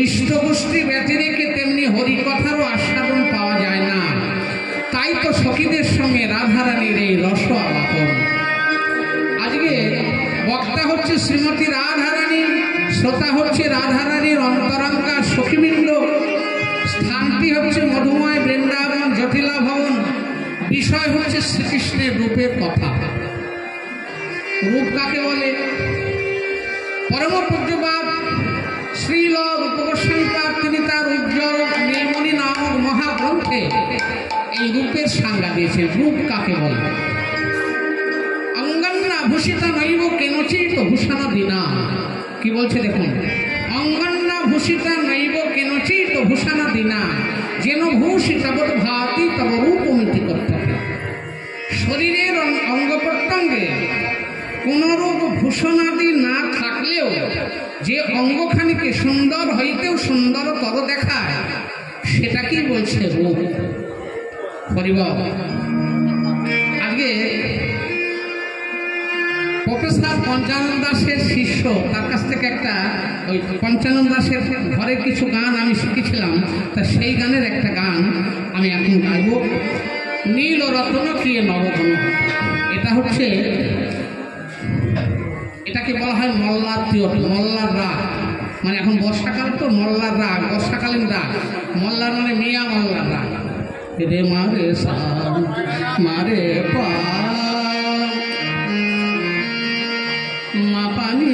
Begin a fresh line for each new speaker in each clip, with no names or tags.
ইষ্টপুষ্টি ব্যতি রেখে তেমনি হরিকথারও আস্বাদন পাওয়া যায় না। তাই তো সখীদের সঙ্গে রাধারানীর এই রস আলাপন। আজকে বক্তা হচ্ছে শ্রীমতী রাধারানী, শ্রোতা হচ্ছে রাধারানীর অন্তরঙ্গা সখীবৃন্দ। স্থানটি হচ্ছে মধুময় বৃন্দাবন জটিলা ভবন। বিষয় হচ্ছে শ্রীকৃষ্ণের রূপের কথা। রূপ কাকে বলে? পরম পূজ্যপাদ শ্রীল রূপ গোস্বামীপাদ তিনি তার উজ্জ্বল নীলমণি নামক মহাগ্রন্থে এই রূপের সংজ্ঞা দিয়েছেন। রূপ কাকে বলে? অঙ্গন্না ভূষিতা নৈব কেনচিত ভূষণ দিনা। কি বলছে দেখুন, অঙ্গন্না ভূষিতা নৈব কেনচিত ভূষণ দিনা, যেন ভূষিতবৎ ভাতি তব রূপমিতি কর্তব্য। শরীরের অঙ্গ প্রত্যঙ্গে কোনরূপ ভূষণাদি না থাকলেও যে অঙ্গখানিকে সুন্দর হইতেও সুন্দরতর দেখায় সেটাকেই বলছে রূপ। পরিবার আগে প্রফেসর পঞ্চানন দাসের শিষ্য, তার কাছ থেকে একটা ওই পঞ্চানন দাসের ঘরের কিছু গান আমি শিখেছিলাম। তা সেই গানের একটা গান আমি এখন গাইব। নীল রত্ন কি নবঘন। এটা হচ্ছে, এটাকে বলা হয় মল্লার তিওট, মল্লার রাগ। মানে এখন বর্ষাকাল তো মল্লার রাগ, বর্ষাকালীন রাগ। মল্লার মানে মিয়া মল্লার রাগ। রে মারে সা মারে পা মা পানি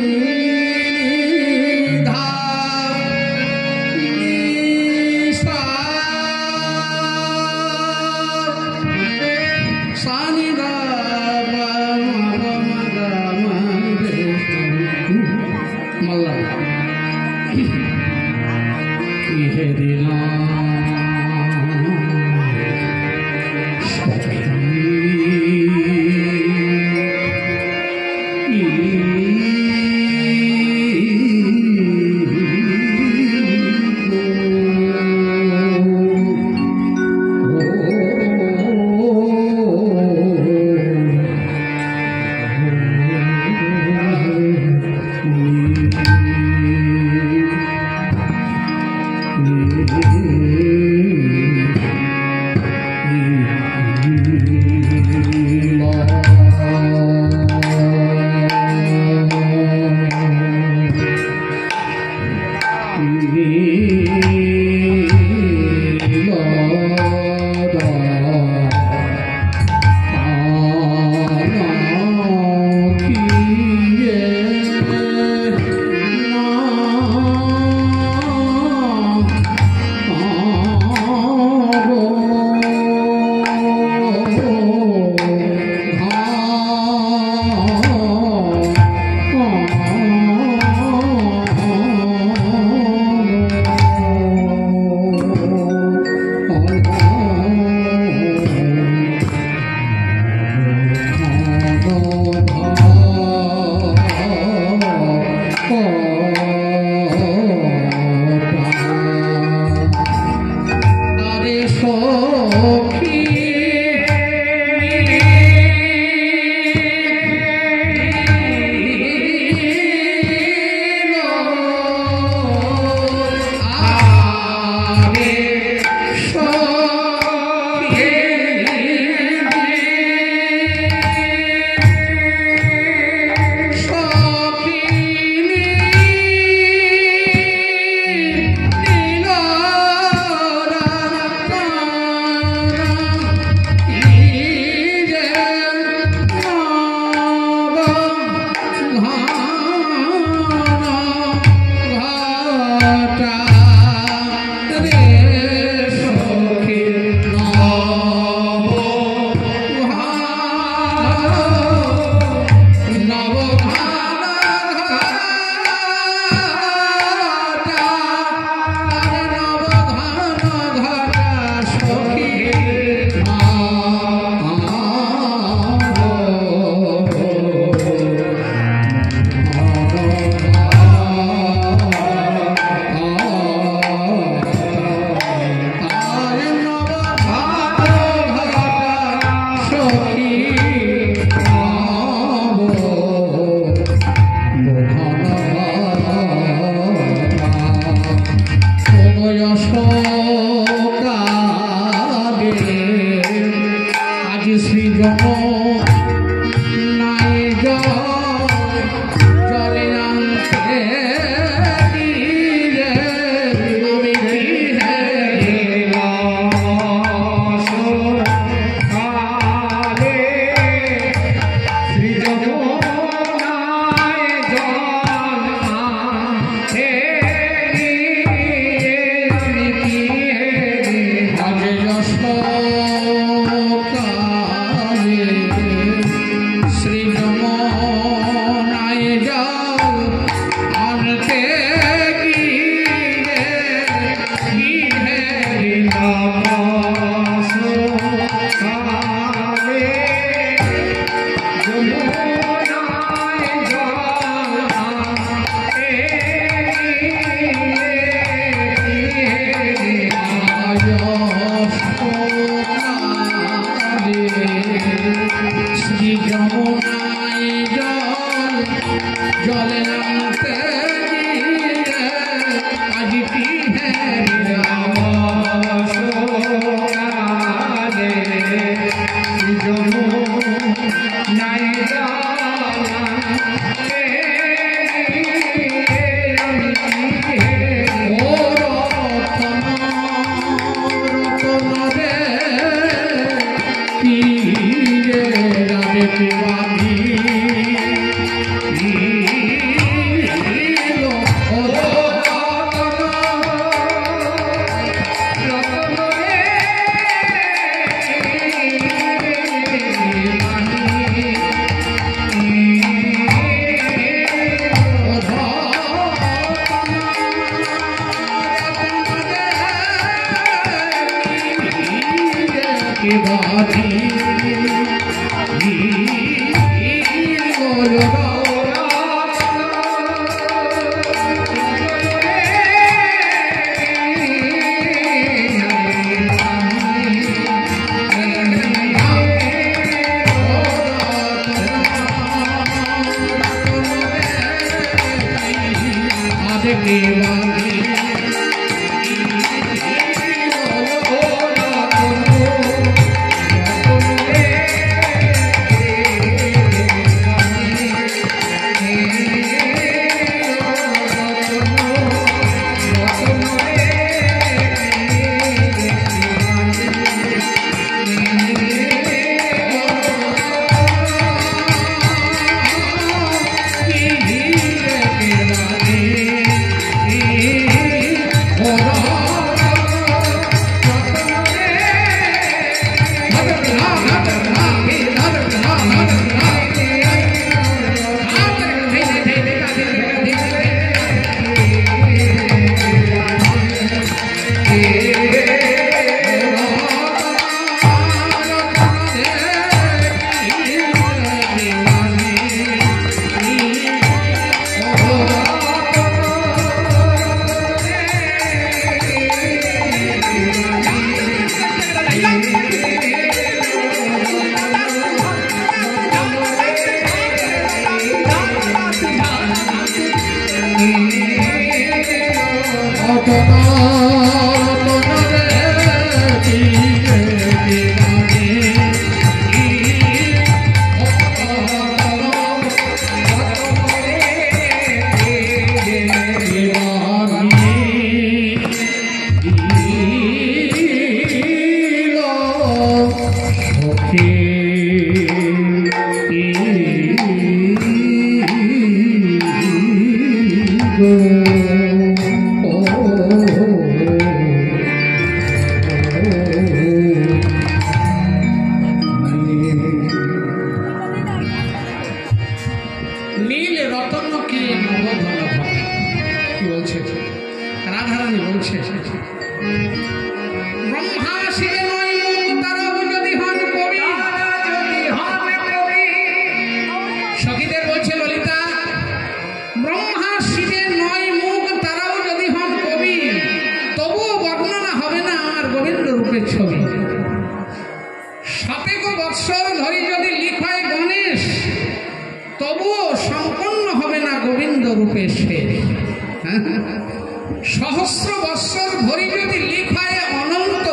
सहस्र बत्सर धरे यदि लिखाय अनंत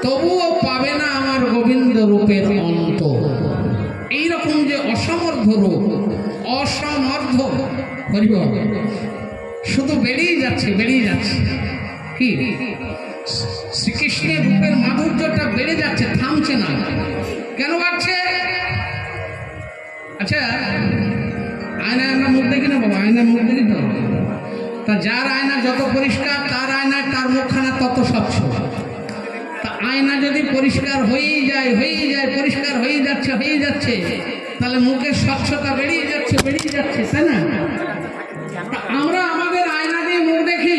तबुओ पाबे ना आमार गोविंद रूपेर अंत। এই রকম যে অসমর্থ রূপ, অসমর্থ হরিব শুধু বেড়েই যাচ্ছে বেড়েই যাচ্ছে। কি শ্রীকৃষ্ণের রূপের মাধুর্যটা বেড়ে যাচ্ছে, থামছে না। কেন বাড়ছে? আচ্ছা আয়নায় আমরা মুখ দেখি না বাবা, আয়নায় মুখ দেখি তো। তা যার আয়না যত পরিষ্কার তার আয়নায় তার মুখখানা তত স্বচ্ছ। তা আয়না যদি পরিষ্কার হয়েই যায় পরিষ্কার হয়ে যাচ্ছে তাহলে মুখের স্বচ্ছতা বেরিয়ে যাচ্ছে তাই না? আমরা আমাদের আয়না দিয়ে মুখ দেখি,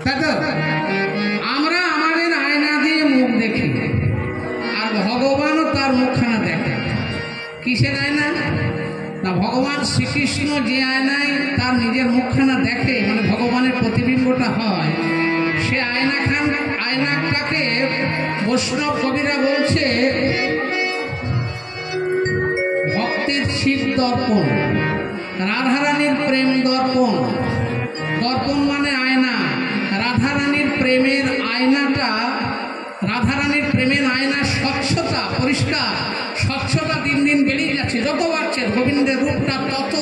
তাই তো? আমরা আমাদের আয়না দিয়ে মুখ দেখি, আর ভগবানও তার মুখখানা দেখে। কিসের আয়না? না ভগবান শ্রীকৃষ্ণ যে আয়নায় তার নিজের মুখখানা দেখে, মানে ভগবানের প্রতিবিম্বটা হয়, সে আয়নাটাকে বৈষ্ণব কবিরা বলছে ভক্তের সিদ্ধ দর্পণ, রাধারানীর প্রেম দর্পণ। দর্পণ মানে আয়না। রাধারানীর প্রেমের আয়নাটা, রাধারানীর প্রেমের আয়না স্বচ্ছতা, পরিষ্কার স্বচ্ছতা দিন দিন বেড়েই যাচ্ছে। যত বাড়ছে গোবিন্দের রূপটা তত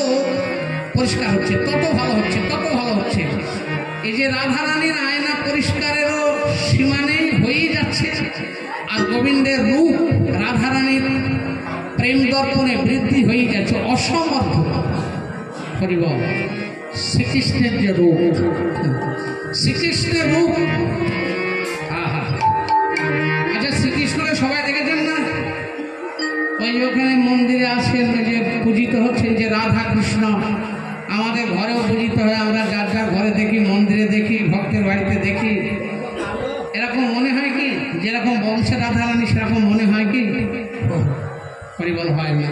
পরিষ্কার হচ্ছে, তত ভালো হচ্ছে, তত ভালো হচ্ছে। এই যে রাধারানীর আয়না পরিষ্কারেরও সীমা নেই, হয়েই যাচ্ছে। আর গোবিন্দের রূপ রাধারানীর প্রেম দর্পণে বৃদ্ধি হয়ে যাচ্ছে, অসমর্থ। হরিবল। শ্রীকৃষ্ণের যে রূপ, শ্রীকৃষ্ণের রূপ, আচ্ছা শ্রীকৃষ্ণকে সবাই দেখেছেন না? ওই ওখানে মন্দিরে আসেন, যে পূজিত হচ্ছে যে রাধা কৃষ্ণ, আমাদের ঘরেও পূজিত হয়, আমরা যার যার ঘরে দেখি, মন্দিরে দেখি, ভক্তের বাড়িতে দেখি। এরকম মনে হয় কি যেরকম বংশে রাধারানী সেরকম মনে হয় কি? পরিবল হয় না।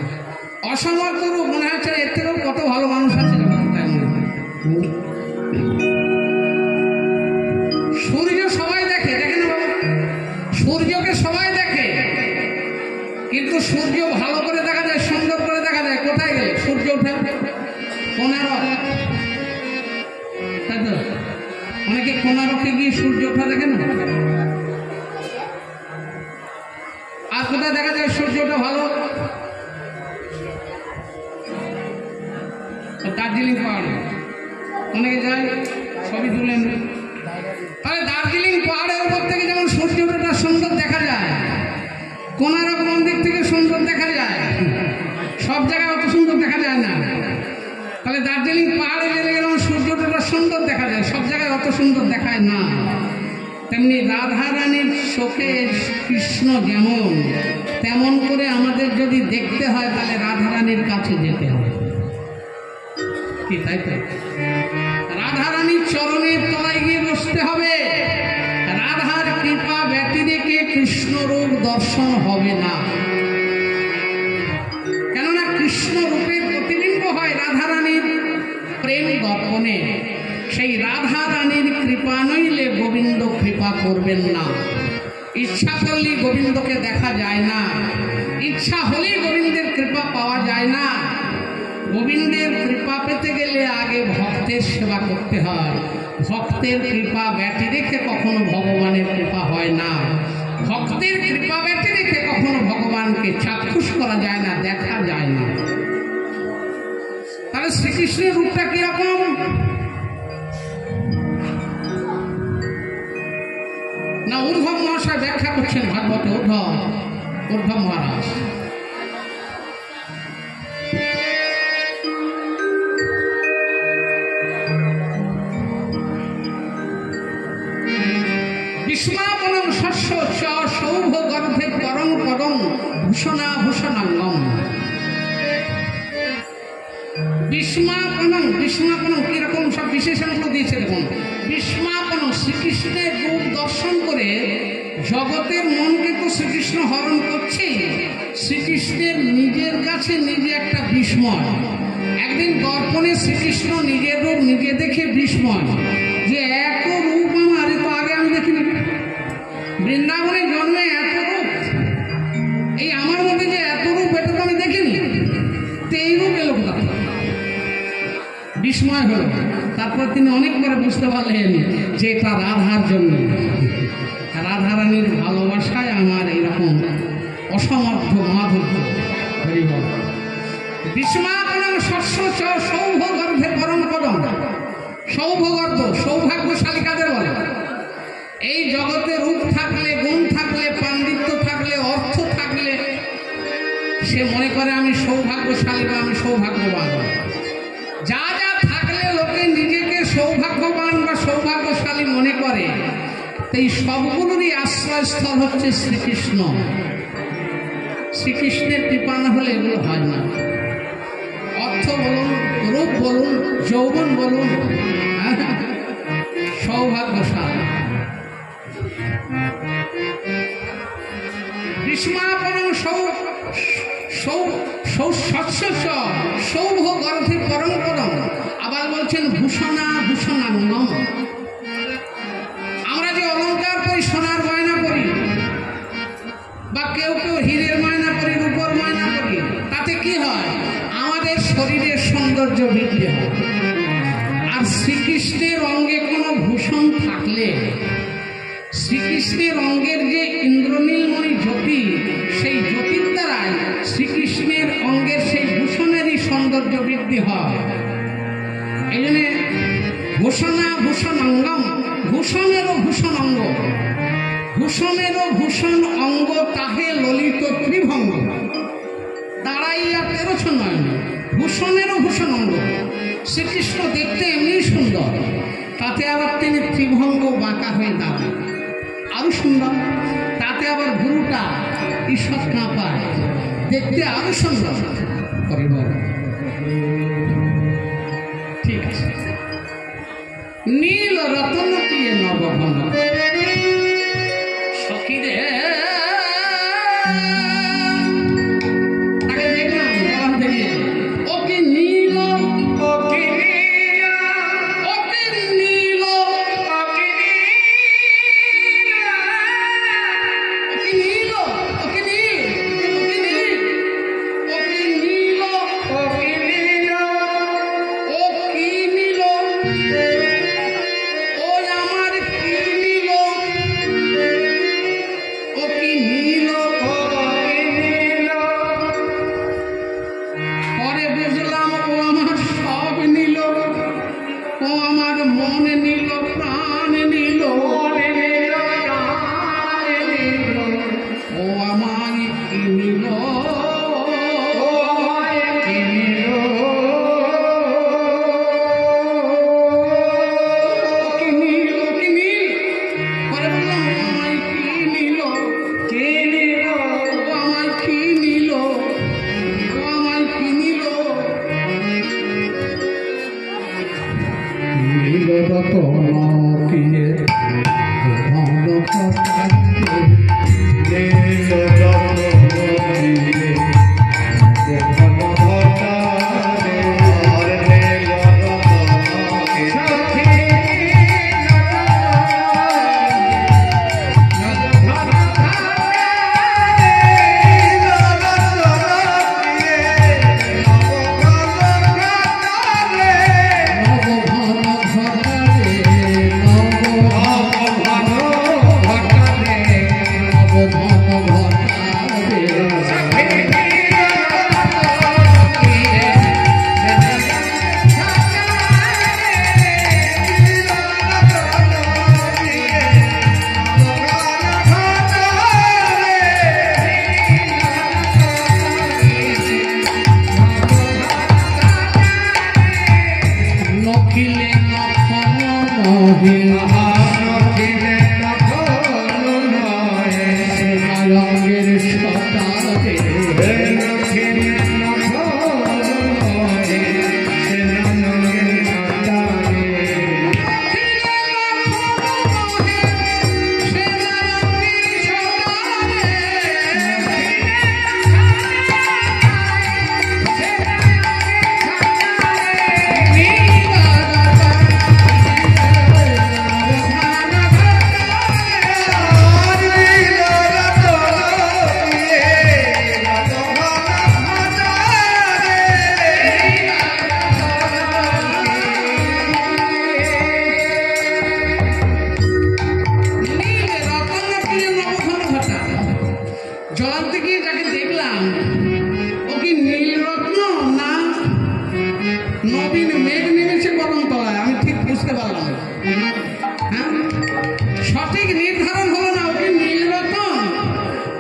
অসমর্থ রূপ মনে হচ্ছে এর থেকেও কত ভালো মানুষ আছে। সূর্য সবাই দেখে, দেখে না বাবা? সূর্যকে সবাই দেখে, কিন্তু সূর্য ভালো করে দেখা যায়, সুন্দর করে দেখা যায় কোথায় গেলে? সূর্য ওঠে 15, তাই তো? অনেকে 15কে গিয়ে সূর্য ওঠা দেখে না? আর কোথায় দেখা যায় সূর্যটা ভালো? দার্জিলিং পাহাড়ে অনেকে যায়, ছবি তুলেন। তাহলে দার্জিলিং পাহাড়ের উপর থেকে যেমন সূর্যটা সুন্দর দেখা যায়, কোনারক মন্দির থেকে সুন্দর দেখা যায়, সব জায়গায় অত সুন্দর দেখা যায় না। তাহলে দার্জিলিং পাহাড়ে গেলে যেমন সূর্যটা সুন্দর দেখা যায়, সব জায়গায় অত সুন্দর দেখায় না। তেমনি রাধারানীর চোখে কৃষ্ণ যেমন, তেমন করে আমাদের যদি দেখতে হয় তাহলে রাধারানীর কাছে যেতে হবে, কি তাই তো? রাধারানীর চরণের তলায় গিয়ে বসতে হবে। রাধার কৃপা ব্যতিরেকে কৃষ্ণ রূপ দর্শন হবে না। কেননা কৃষ্ণ রূপের প্রতিবিম্ব হয় রাধারানীর প্রেম দর্পণে। সেই রাধারানীর কৃপা নইলে গোবিন্দ কৃপা করবেন না। ইচ্ছা করলে গোবিন্দকে দেখা যায় না, ইচ্ছা হলেই গোবিন্দের কৃপা পাওয়া যায় না। গোবিন্দের কৃপা পেতে গেলে আগে ভক্তের সেবা করতে হয়। ভক্তের কৃপা ব্যতি রেখে কখনো ভগবানের কৃপা হয় না। ভক্তের কৃপা ব্যতি রেখে কখনো ভগবানকে চাক্ষুষ করা যায় না, দেখা যায় না। তাহলে শ্রীকৃষ্ণের রূপটা কিরকম? না উদ্ধব মহাশয় ব্যাখ্যা করছেন ভাগবতে, উদ্ধব মহারাজ। বিস্মাপনং শস্য চ সৌভ গর্ভে পরং পদং ভূষণাভূষণাঙ্গম। বিস্মাপনং, বিস্মাপনং কিরকম সব বিশেষণগুলো দিয়েছে দেখুন। বিস্মাপনং, শ্রীকৃষ্ণের রূপ দর্শন করে জগতের মনকে তো শ্রীকৃষ্ণ হরণ করছে। শ্রীকৃষ্ণের নিজের কাছে নিজে একটা বিস্ময়। একদিন দর্পণে শ্রীকৃষ্ণ নিজের রূপ নিজে দেখে বিস্ময়, যে এত রূপ আমার তো আগে আমি দেখিনি। বৃন্দাবনে জন্মে এত রূপ, এই আমার মধ্যে যে এত রূপ, এটা তো আমি দেখিনি। তো এই রূপ এলো কোথা? বিস্ময় হল। তারপর তিনি অনেক করে বুঝতে পারলেন যে এটা রাধার জন্য, রাধারানীর ভালোবাসায় আমার এইরকম অসমর্থ মাধুর্য। হরিবল। বিস্মাপনং শস্য চ সৌভ গর্ভে পরম পদম। সৌভগর্ভ, সৌভাগ্যশালী কাদের বলে? এই জগতে রূপ থাকলে, গুণ থাকলে, পাণ্ডিত্য থাকলে, অর্থ থাকলে সে মনে করে আমি সৌভাগ্যশালী বা আমি সৌভাগ্যবান। যা যা থাকলে লোকে নিজেকে সৌভাগ্যবান বা সৌভাগ্যশালী মনে করে, এই সবগুলোরই আশ্রয়স্থল হচ্ছে শ্রীকৃষ্ণ। শ্রীকৃষ্ণের কৃপা না হলে এগুলো হয় না। অর্থ বলুন, রূপ বলুন, যৌবন বলুন, সৌভাগ্যশালী। বিস্মাপনং সৌভ গর্ভে পরম পদম। আবার বলছেন ভূষণাভূষণাঙ্গম। আমরা যে অলঙ্কার করি, সোনার ময়না করি, বা কেউ কেউ হীরের ময়না করি, রূপোর ময়না করি, তাতে কি হয়? আমাদের সৌন্দর্য বৃদ্ধি হয়। আর শ্রীকৃষ্ণের অঙ্গে কোনো ভূষণ থাকলে, শ্রীকৃষ্ণের অঙ্গের যে ইন্দ্রনীলমণি জ্যোতি, সেই জ্যোতির দ্বারাই শ্রীকৃষ্ণের অঙ্গের সেই ভূষণেরই সৌন্দর্য বৃদ্ধি হয়। এই জন্য ভূষণা ভূষণ অঙ্গম, ভূষণেরও ভূষণ অঙ্গ, ভূষণেরও ভূষণ অঙ্গ তাহে ললিত ত্রিভঙ্গ, দাঁড়াইয়া 13 নয়ন, ভূষণেরও ভূষণ অঙ্গ। শ্রীকৃষ্ণ দেখতে এমনি সুন্দর, তাতে আবার তিনি ত্রিভঙ্গ বাঁকা হয়ে দাঁড়ান, আরো সুন্দর। তাতে আবার গুরুটা ঈশ্বর কাঁপায়, দেখতে আরো সুন্দর। ঠিক আছে। নীল রতন দিয়ে নবঘন সখীরে তাকে দেখলাম, দেখে ওকে নীল, ওকে নীল, ওকে নীল, ওকে নীল, ওকে নীল, ওকে নীল, ওকে নীল, ওকে নীল, ও কি নীল, ও আমার কি নীল, ও কি নীল, ও কি নীল। পরে বুঝলাম ও আমার সব নীল, ও আমার মন নীল, প্রাণ নীল, ও আমার কি নীল, ও আমার কি নীল, ও কি নীল, ও কি নীল। পরে বললাম ও আমার কি নীল, কে নীল, ও আমার কি নীল, ও আমার কি নীল। নীল রতন দিয়ে ভঙ্গ খাতে, নীল রতন দিয়ে ভঙ্গ খাতে, আর নীল রতনকে সখী নখিলে নখন নখিলে নখন নয়, রঙের সতারে নখিলে নখন নয়, রঙের সতারে জলান্তে গিয়ে যাকে দেখলাম, ও কি নীলরত্ন না নবীন মেঘ নেমেছে গরম তলায়, আমি ঠিক বুঝতে পারলাম না। হ্যাঁ, সঠিক নির্ধারণ হলো না, ও কি নীলরত্ন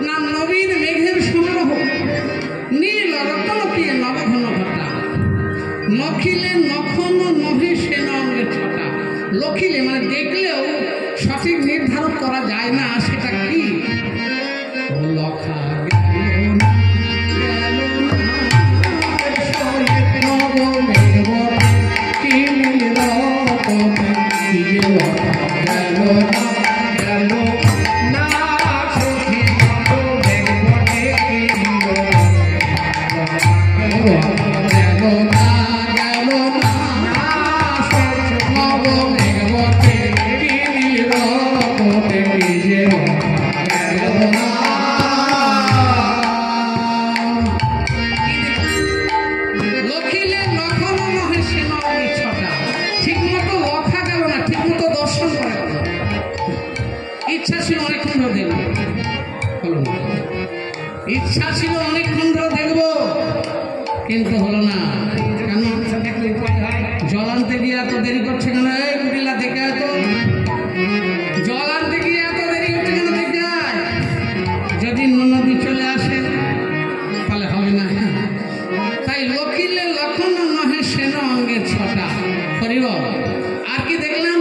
না নবীন মেঘের সমারোহ। নীলরত্ন কি নবঘন ঘটা, নখিলে নখন নহে সে নঙ্গের ছটা। লখিলে মানে দেখলেও সঠিক নির্ধারণ করা যায় না সেটা কি। লখা গেল না, গেল না, নবমেঘ কি নীলরতন দিয়ে লখা গেল না, গেল না, সখী নবমেঘ বটে কি নীলরতন, গেল না, গেল না, নবমেঘ বটে কি নীলরতন দিয়ে লখা ইচ্ছা ছিল অনেকক্ষণ ধরে দেখবো, কিন্তু হলো না। কেন? জল আনতে গিয়ে এত দেরি করছে কেন? এই কুটিলা দেখে আয় তো, জল আনতে গিয়ে এত দেরি হচ্ছে কেন? দেখে আয়। যদি নদী চলে আসে তাহলে হবে না। তাই লকিলে লক্ষণ নহে সেন অঙ্গে ছটা করিব। আর কি দেখলাম?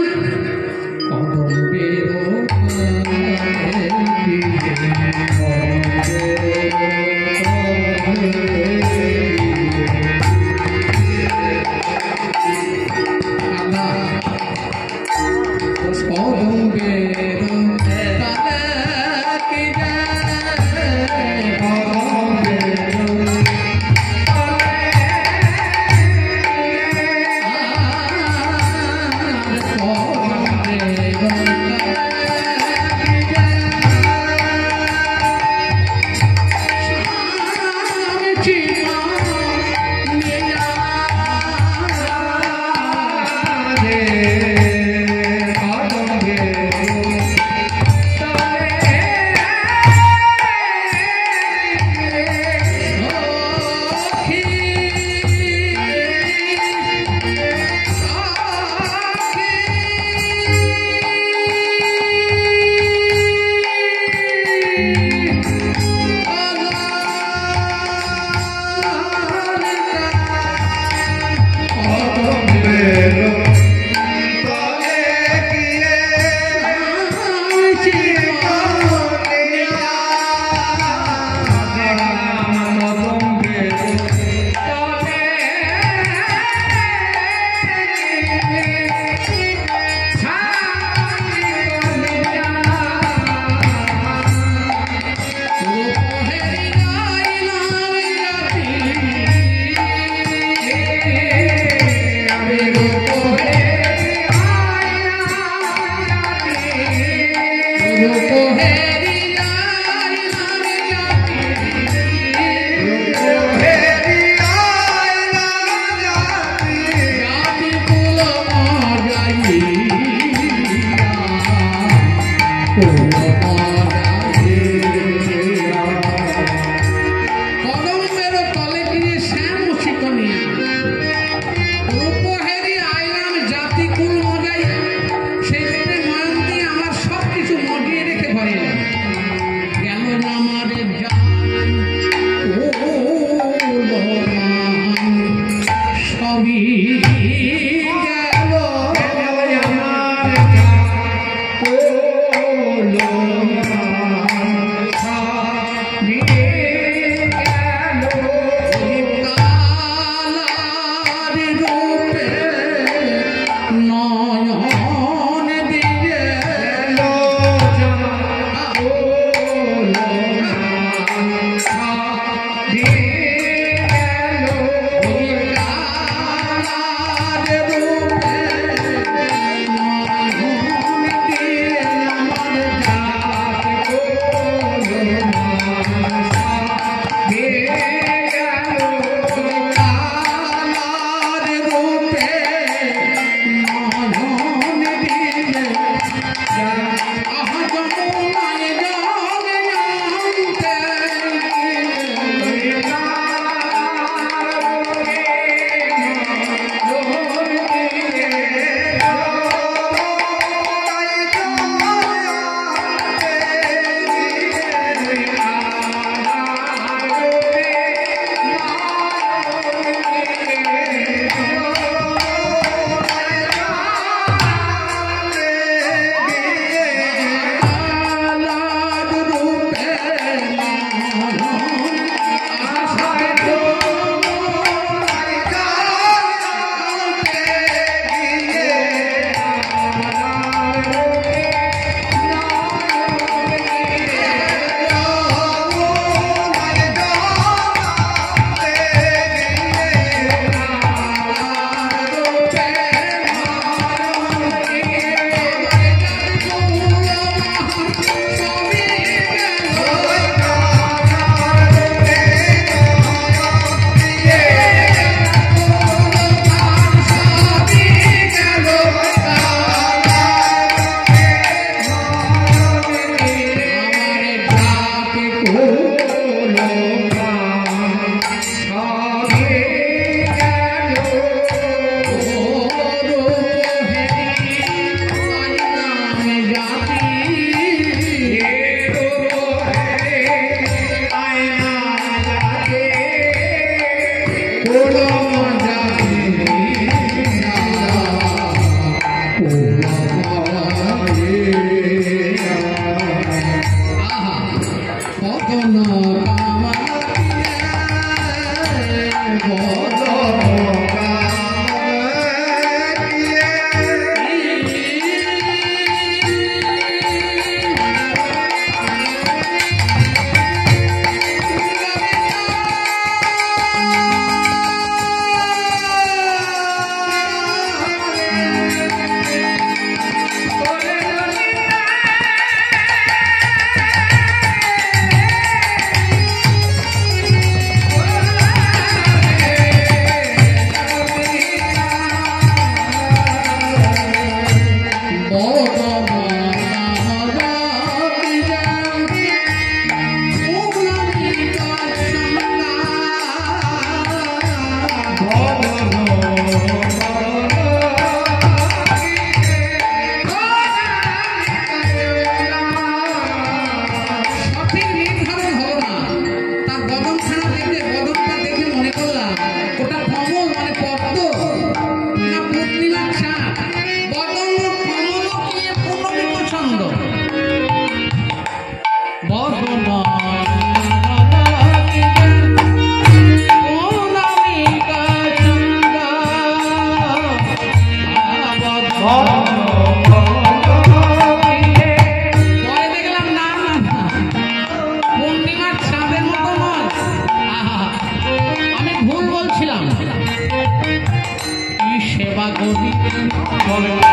সেবা করিবে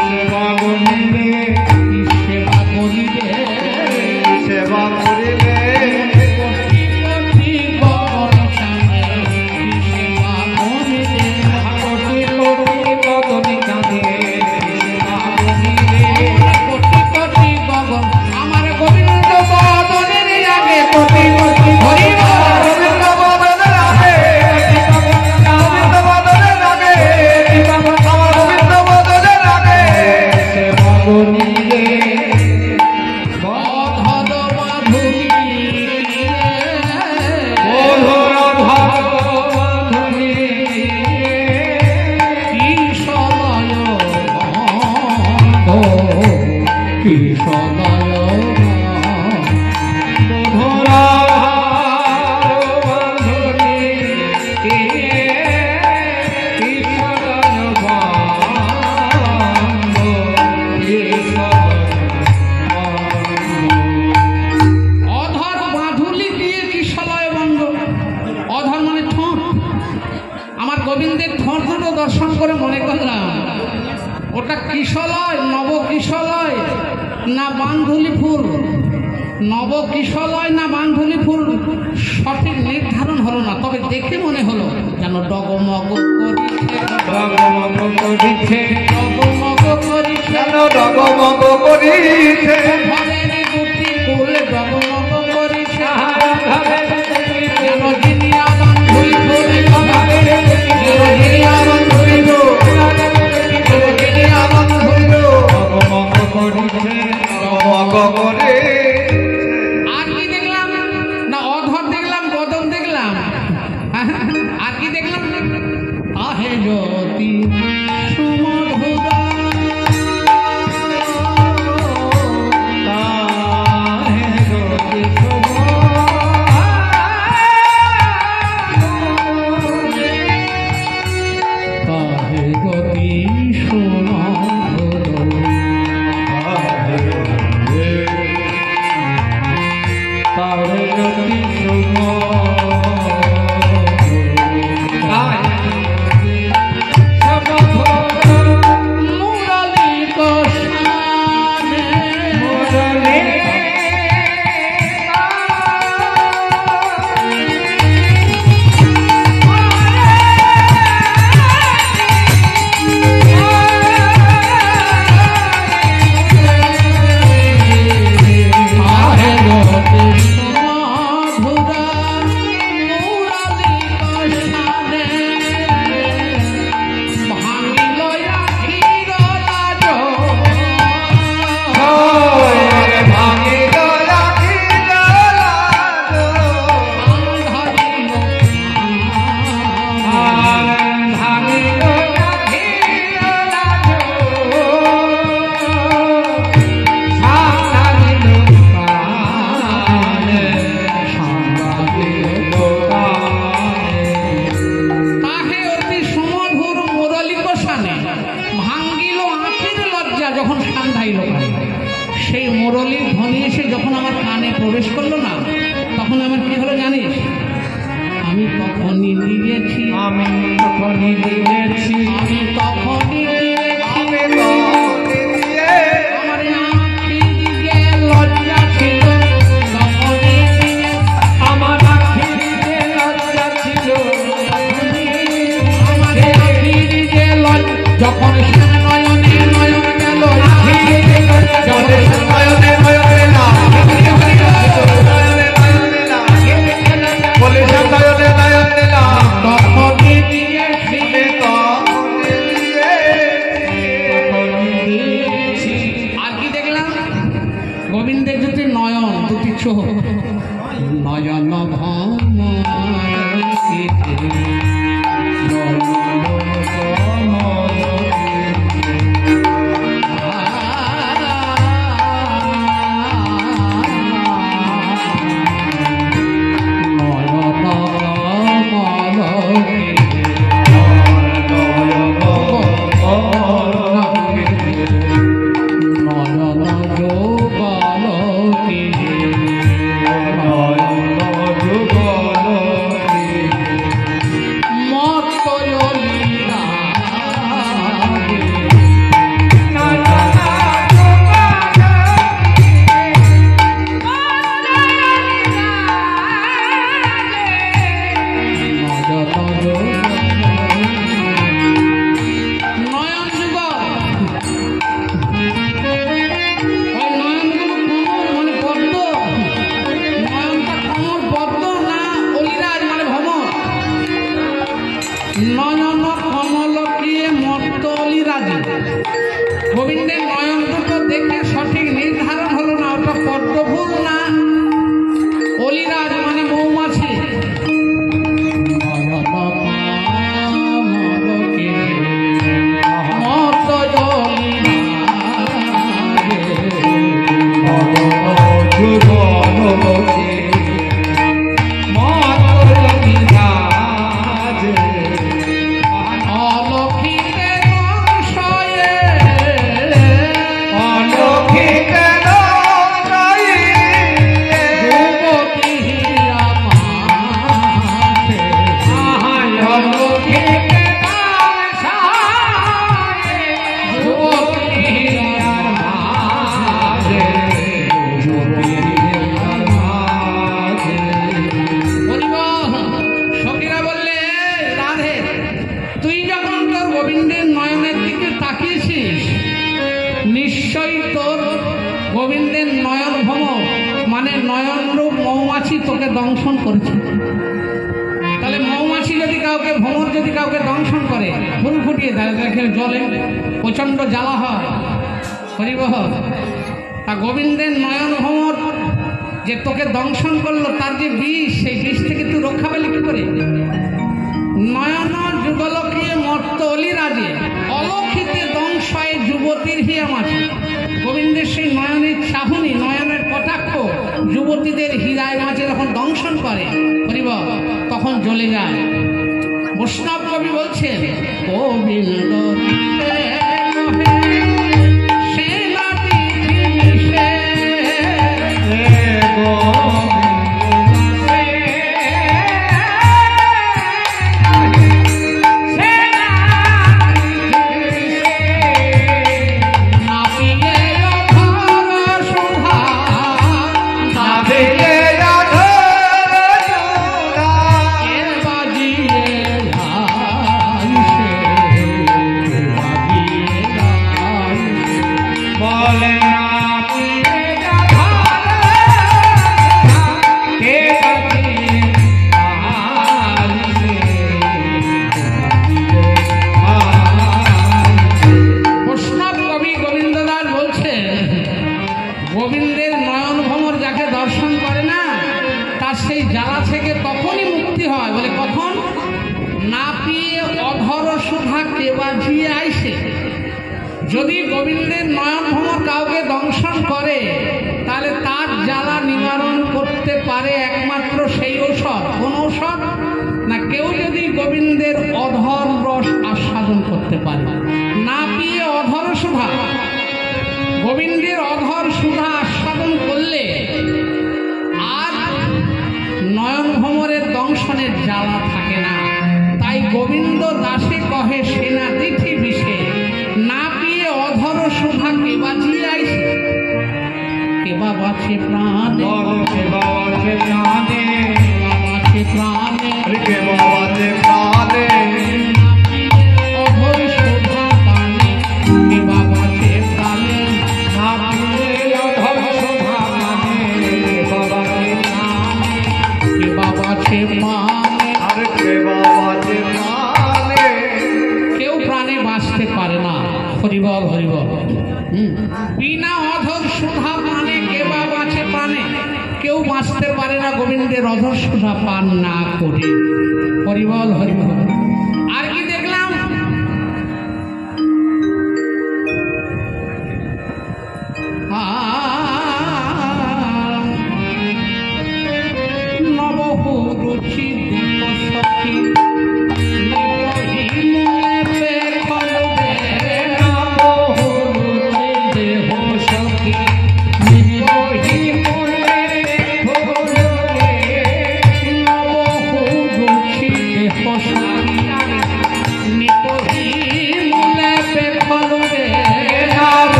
সেবা করিবে
সেবা করিবে
সেবা করিবে
কোটি কোটি গগন চাঁদে সেবা করিবে
কোটি কোটি গগনে কাঁদে সেবা করিবে
কোটি কোটি গগন আমার গোবিন্দ বদনের আগে কোটি কোটি হরিব
গোবিন্দ বদনের আগে গোবিন্দ বদনের আগে আমার গোবিন্দ বদনের আগে সেবা করিবে
অধর মাধুরী
মধুর ভাগবন্ধী
কিশলয় কিশলয়
মধুর ভাগবন্ধী
অধর বাঁধুলি দিয়ে কিশলয় বন্ধ অধর মানে ঠোঁট আমার গোবিন্দের ঠোঁট দুটো দর্শন করে মনে করলাম ওটা কিশলয় নব কিশলয় না বান্ধুলি ফুল নব কিশলয় না বান্ধুলি ফুল সঠিক নির্ধারণ হলো না তবে দেখে মনে হলো যেন ডগমগ করিছে ডগমগ করিছে
ডগমগ করিছে
ঘরের দুটি ফুল ডগমগ করিছে যেন জিনিয়া বান্ধুলি ফুল জিনিয়া বান্ধুলি ফুল জিনিয়া বান্ধুলি
ডগমগ করিছে ডগমগ করে
আর কি দেখলাম না অধর দেখলাম বদন দেখলাম আর কি দেখলাম আহে জ্যোতি সুমধুরা কাহে জ্যোতি সুমধুরা মুরলী কৃষ্ণে আহে জ্যোতি সুমধুরা মুরলী কৃষ্ণে ভাঙিল আখির লাজ তাহে অতি সুমধুর মুরলী কোষানে ভাঙ্গিল আখির লজ্জা যখন সান্ধাইল কানে সেই মুরলীর ধ্বনি এসে যখন আমার কানে প্রবেশ করলো না তখন আমার কি হলো জানিস আমি তখনই দিয়েছি
আমি তখনই দিয়েছি
আমি তখনই দিয়েছি আমার আখির যে লজ্জা ছিল তখনই দিয়েছি
আমার আখিরে লজ্জা ছিল
আমার আখির যে লজ্জা যখন নয়নে নয়ন গেল যখন
নয়নে নয়নে না বলে নয়নে নয়নে না
তখনই দিয়েছি আর কি দেখলাম গোবিন্দের দুটি নয়ন দুটি চোখ নয়ন গোবিন্দের নয়ন ভ্রমর মানে নয়নরূপ মৌমাছি তোকে দংশন করেছে। তাহলে মৌমাছি যদি কাউকে ভ্রমর যদি কাউকে দংশন করে, ফুল ফুটিয়ে দেয়, দেখে জলে প্রচণ্ড জ্বালা হয়। হরিবহ। তা গোবিন্দের নয়ন ভ্রমর যে তোকে দংশন করলো, তার যে বিষ, সেই বিষ থেকে তুই রক্ষা পেলি কি করে? নয়ন যুগলকে মর্ত অলিরাজে অলক্ষিতে দংশয়ে যুবতীর হিয়া মাছে। গোবিন্দের সেই নয়নের চাহনি, নয়নের কটাক্ষ যুবতীদের হীরায় মাঝে যখন দংশন করে, হরিব, তখন জ্বলে যায়। বৈষ্ণব কবি বলছেন, গোবিন্দ গোবিন্দের নয়ন ভ্রমর যাকে দর্শন করে না, তার সেই জ্বালা থেকে তখনই মুক্তি হয়। বলে কখন? না পিয়ে অধর সুধা কে বাজিয়ে আইসে। যদি গোবিন্দের নয়ন ভ্রমর কাউকে দংশন করে, তাহলে তার জ্বালা নিবারণ করতে পারে একমাত্র সেই ঔষধ। কোন ঔষধ? না, কেউ যদি গোবিন্দের অধর রস আস্বাদন করতে পারে। না পিয়ে অধর সুধা, গোবিন্দের অধর সুধা আস্বাদন করলে আর নয়ন ভ্রমরের দংশনের জ্বালা থাকে না। তাই গোবিন্দ দাসে কহে সেনা দিঠি বিষে, না পিয়ে অধর সুধা কে বাঁচিয়ে আইসে। কেবা বাঁচে প্রাণে,
কেবা বাঁচে প্রাণে,
বাঁচে প্রাণে,
কেবা বাঁচে প্রাণে,
অধর সুধা পানে, কেবা বাঁচে প্রাণে, কেউ প্রাণে বাঁচতে পারে না। হরিবল হরিবল। বিনা অধর সুধা পানে কেবা বাঁচে প্রাণে, কেউ বাঁচতে পারে না গোবিন্দের অধর সুধা পান না করে। হরিবল হরিবল। আর কি দেখলাম? নবহু রুচি সখী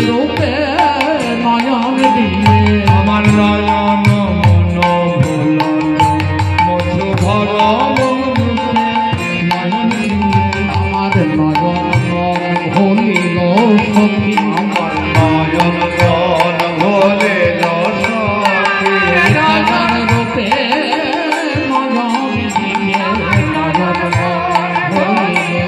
রূপে নয়ন দিয়ে
আমার নয়ন মন ভুল মধু ভর
নয়ন দিয়ে আমার নয়ন ভুলিল সখী,
আমার নয়ন মন ভুলিল সখী,
নয়ন রূপে নয়ন দিয়ে নয়ন ভুলিল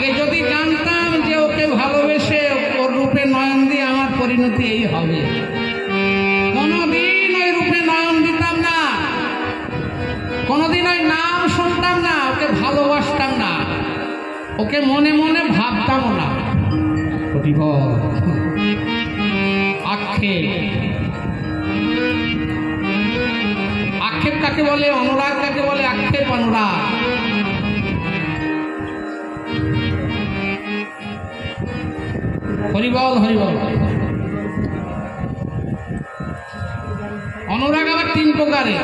আগে যদি জানতাম যে ওকে ভালোবেসে ওর রূপে নয়ন দিয়ে আমার পরিণতি এই হবে, কোনোদিন ওই রূপে নয়ন দিতাম না, কোনোদিন ওই নাম শুনতাম না, ওকে ভালোবাসতাম না, ওকে মনে মনে ভাবতামও না। আক্ষেপ, আক্ষেপ কাকে বলে, অনুরাগ কাকে বলে? আক্ষেপ অনুরাগ। হরিবল হরিবল। অনুরাগ আবার তিন প্রকারের।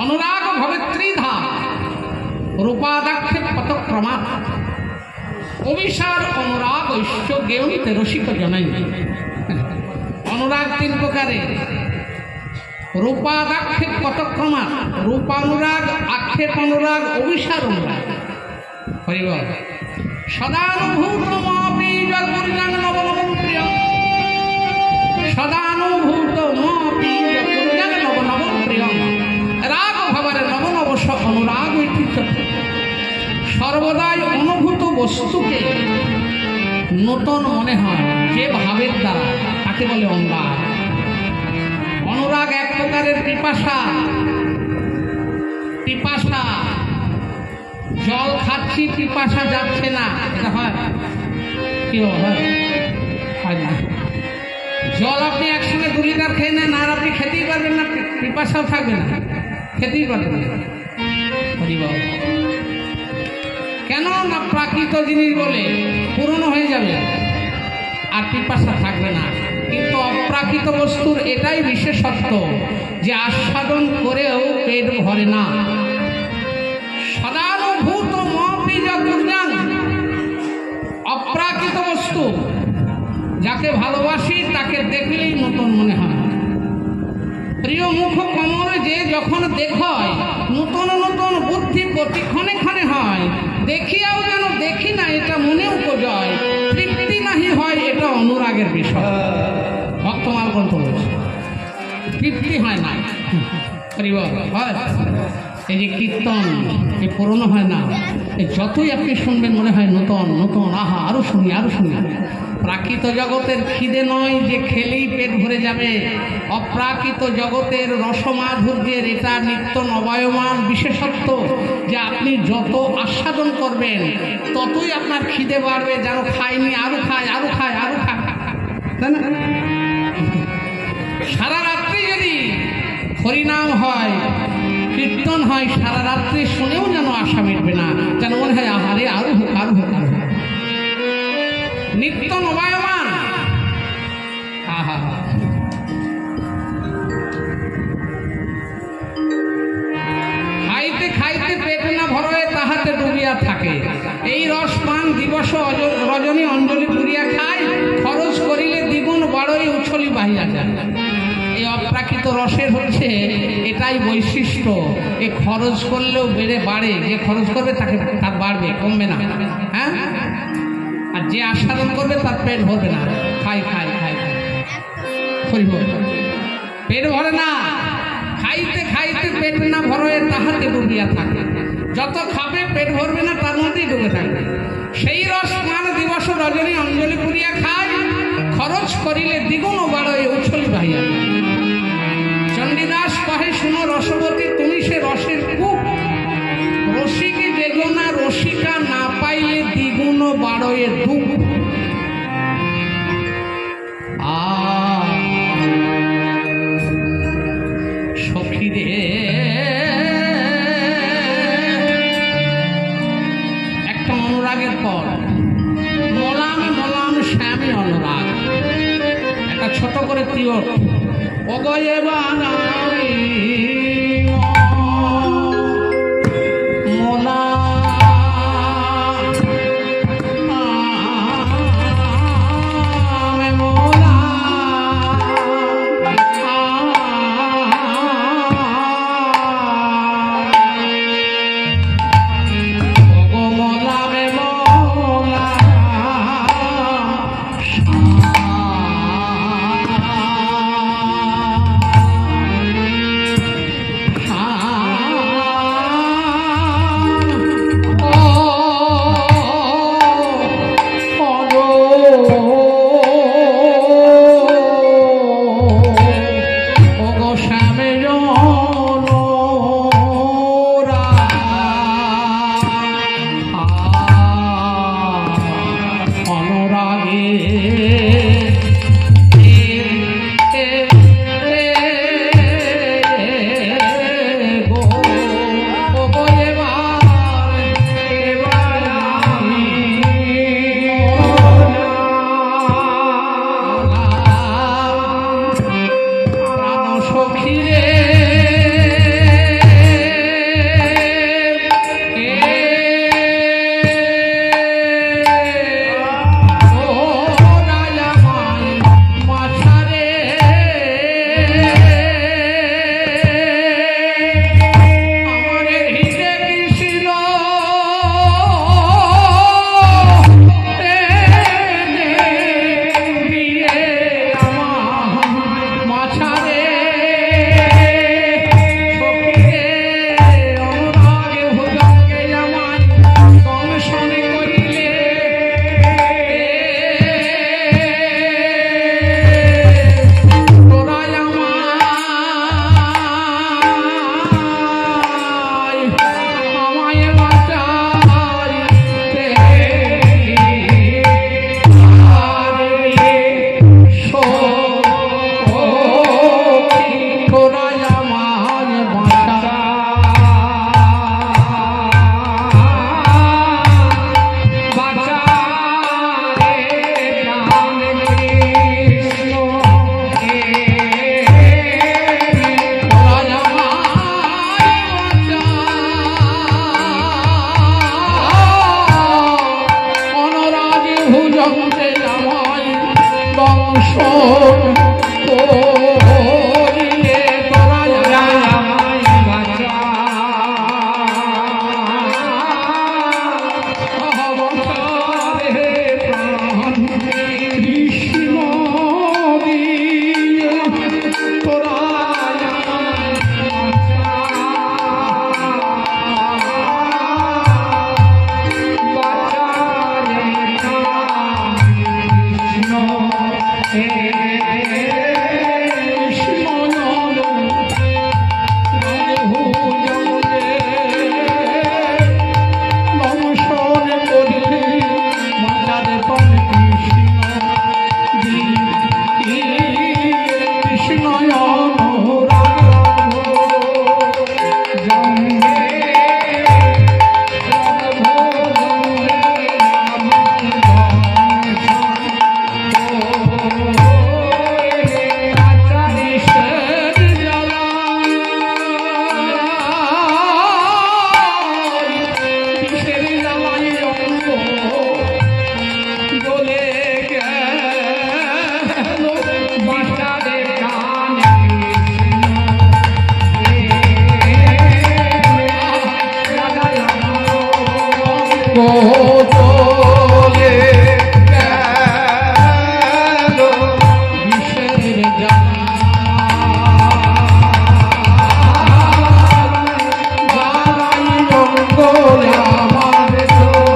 অনুরাগ ভবে ত্রিধা, রূপাদাক্ষেপ পতক্রমা, অভিসার অনুরাগ ঐশ্য গেয়ন্তে রসিক জনাই। অনুরাগ তিন প্রকারের। রূপাদাক্ষেপ পতক্রমা, রূপানুরাগ, আক্ষেপ অনুরাগ, অভিসার অনুরাগ। হরিবল। সদানুভূত মপীজ গুরুজন নবনবম প্রিয়, সদানুভূত মপীজ গুরুজন নবনবম প্রিয়, রাগ ভাবের নবনব অনুরাগ ঐতিহ্য। সর্বদাই অনুভূত বস্তুকে নূতন মনে হয় যে ভাবের দ্বারা, তাকে বলে অনুরাগ। অনুরাগ এক প্রকারের পিপাসা। পিপাসা, জল খাচ্ছি পিপাসা যাচ্ছে না, এটা হয়? কি হয়? না। জল আপনি একসঙ্গে 2 লিটার খেয়ে নেন আর আপনি খেতেই পারবেন না, পিপাসাও থাকবে না, খেতেই পারবেন না। কেন না? প্রাকৃত জিনিস বলে পুরনো হয়ে যাবে আর পিপাসা থাকবে না। কিন্তু অপ্রাকৃত বস্তুর এটাই বিশেষত্ব যে আস্বাদন করেও পেট ভরে না। সদানুভূত মপীজ গুরুজন, অপ্রাকৃত বস্তু যাকে ভালোবাসি তাকে দেখলেই নতুন মনে হয়। প্রিয় মুখ কমল যে যখন দেখায়, নতুন নতুন বুদ্ধি প্রতিক্ষণে ক্ষণে হয়। দেখিয়াও যেন দেখি না, এটা মনে উপজয়। তৃপ্তি নাহি হয়, এটা অনুরাগের বিষয়। ভক্তমাল গ্রন্থ বলছে তৃপ্তি হয় না। হয় এই যে কীর্তন, এই পুরনো হয় না, যতই আপনি শুনবেন মনে হয় নতুন নতুন, আহা আরো শুনি আরো শুনি। প্রাকৃত জগতের খিদে নয় যে খেলেই পেট ভরে যাবে। অপ্রাকৃত জগতের রসমাধুর্যের এটা নিত্য নবায়মান বিশেষত্ব যে আপনি যত আস্বাদন করবেন ততই আপনার খিদে বাড়বে, যেন খায়নি আরো খায় আরো খায় আরো খায়, তাই না? সারা রাত্রি যদি হরিনাম হয়, কীর্তন হয়, সারা রাত্রি শুনেও যেন আশা মিটবে না, যেন মনে হয় আহারে আরো হোক আরো হোক আরো হোক। নিত্য নবায়মান। আহা, খাইতে খাইতে পেট না ভরে তাহাতে ডুবিয়া থাকে। এই রস পান দিবস রজনী অঞ্জলি পুরিয়া খায়, খরচ করিলে দ্বিগুণ বাড়ই উছলি বাহিয়া যায়। এই অপ্রাকৃত রসের হচ্ছে এটাই বৈশিষ্ট্য। এ খরচ করলেও বাড়ে, যে খরচ করবে তাকে তার বাড়বে, কমবে না। হ্যাঁ, আর যে আস্বাদন করবে তার পেট ভরবে না। খাই খাই খাই খাই, পেট ভরে না। খাইতে খাইতে পেট না ভরে তাহাতে ডুবিয়া থাকে। যত খাবে পেট ভরবে না, তার মধ্যেই ডুবে থাকবে। সেই রস পান দিবস রজনী অঞ্জলি পুরিয়া খায়, খরচ করিলে দ্বিগুণ বাড়ে উছলি বাহিয়া। চণ্ডীদাস কহে, শুনো রসবতী তুমি সে রসের কূপ, রসিকে যেগো না রসিকা না পাইলে দ্বিগুণ বাড়ে ডুব। সখী রে, একটা অনুরাগের পর মোলামে মোলাম শ্যামে অনুরাগ। একটা ছোট করে প্রিয় অগয়ে বাঙালি মোলা
চলে গেল
বিষের জ্বালা
আমার চলে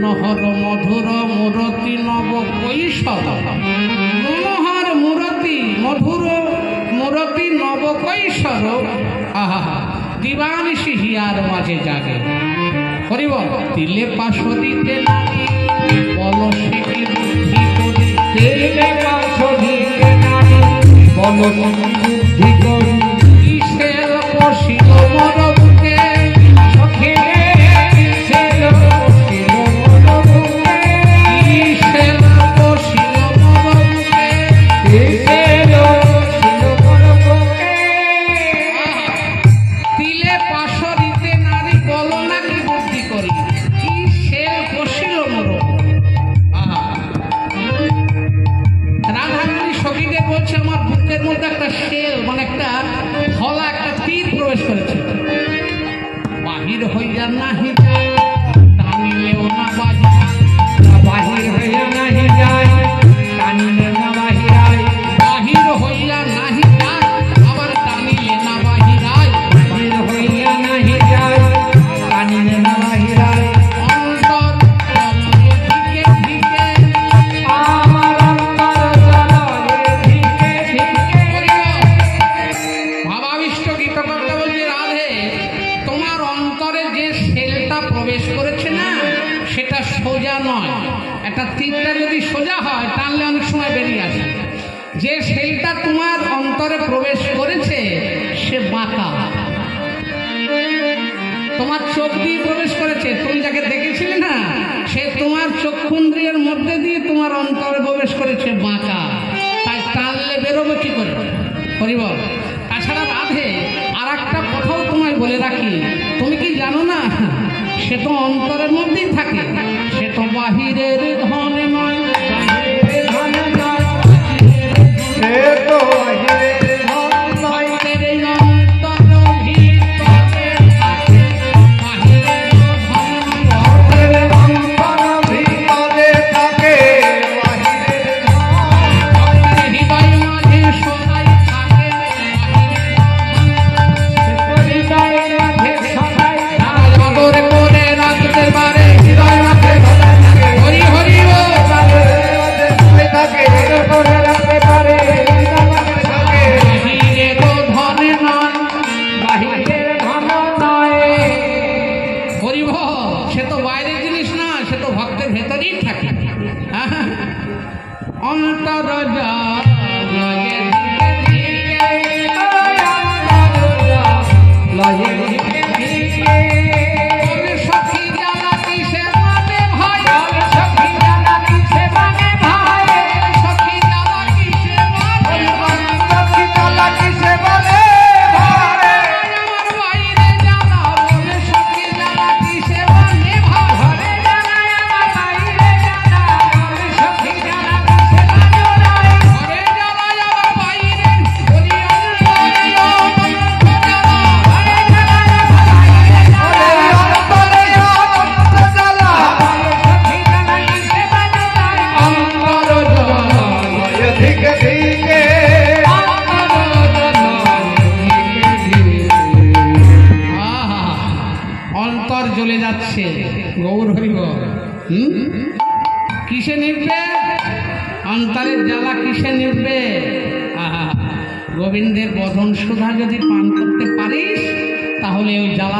মনোহর মধুর মূরতি নব কৈশোর মনোহর মূরতি মধুর মূরতি নব কৈশোর আহা দিবানিশি হিয়ার মাঝে জাগে হরিব দিলে পাশরিতে নারী বল সে কি বুদ্ধি করি
দিলে পাশরিতে নারী বল বুদ্ধি করি
কিসের পশিল মরবুকে একটা শেল মানে একটা ফলা একটা তীর প্রবেশ করেছে বাহির হইয়া নাহি যায় টানিলেও না বাজি
বাহির হইয়া নাহি যায় টানিলে না বাহিরায়
বাহির হইয়া নাহি যায় আবার টানিলে না বাহিরায়
বাহির হইয়া নাহি যায় টানিলে না বাহিরায়
অন্তর ধিকে ধিকে
আমার অন্তর চলে ধিকে ধিকে
ভাবাবিষ্ট গীতকর্তা বলছে রাধে তোমার অন্তরে যে সেলটা প্রবেশ করেছে না সেটা সোজা নয় একটা তীরটা যদি সোজা হয় টানলে অনেক সময় বেরিয়ে আসে যে সেলটা তোমার অন্তরে প্রবেশ করেছে সে বাঁকা তোমার চোখ দিয়ে প্রবেশ করেছে তুমি যাকে দেখেছিলে না সে তোমার চক্ষুন্দ্রিয়ের মধ্যে দিয়ে তোমার অন্তরে প্রবেশ করেছে বাঁকা তাই টানলে বেরোবে কি করে হরিবল তাছাড়া রাধে আর একটা কথাও তোমায় বলে রাখি তুমি কি জানো না সে তো অন্তরের মধ্যেই থাকে সে তো বাহিরের ধনে নয়
সে তো বাহিরের ধন নয়
বাহিরের এই অন্তর ভিতরে থাকে বাহিরের ধন নয়
বাহিরের অন্তর ভিতরে থাকে বাহিরের ধন
হৃদয় মাঝে সদাই থাকে
হৃদয়ের মাঝে সদাই
আদর করে রাখতে পারে হৃদয় মাঝে হরি হরি ও
থাকে করে রাখতে পারে
বাহিরের ধনে নয়
বাহিরের ধন নয়
হরি সে তো বাইরের জিনিস না সে তো ভক্তের ভেতরেই থাকে অন্তর যা লাগে দিকে দিকে
লয়ে ধিকে ধিকে
বলে সখী জ্বালা কিসে মানে ভাই
সখী জানা কিসে মানে ভাই
সখী জ্বালা কিসে মানে ভাই
সখী জানা কিসে বলে ভাই
আমার বাইরে জ্বালা বলে সখী জ্বালা কিসে মানে ভাই
ঘরে জানা আমার বাইরে জানা সখী জানা কিসে মানে ভাই
ঘরে জ্বালা অন্তর জ্বলে যাচ্ছে। গৌর হরি গৌর। কিসে নিভবে? অন্তরের জ্বালা কিসে নিভবে? গোবিন্দের বদন সুধা যদি পান করতে পারিস তাহলে ওই জ্বালা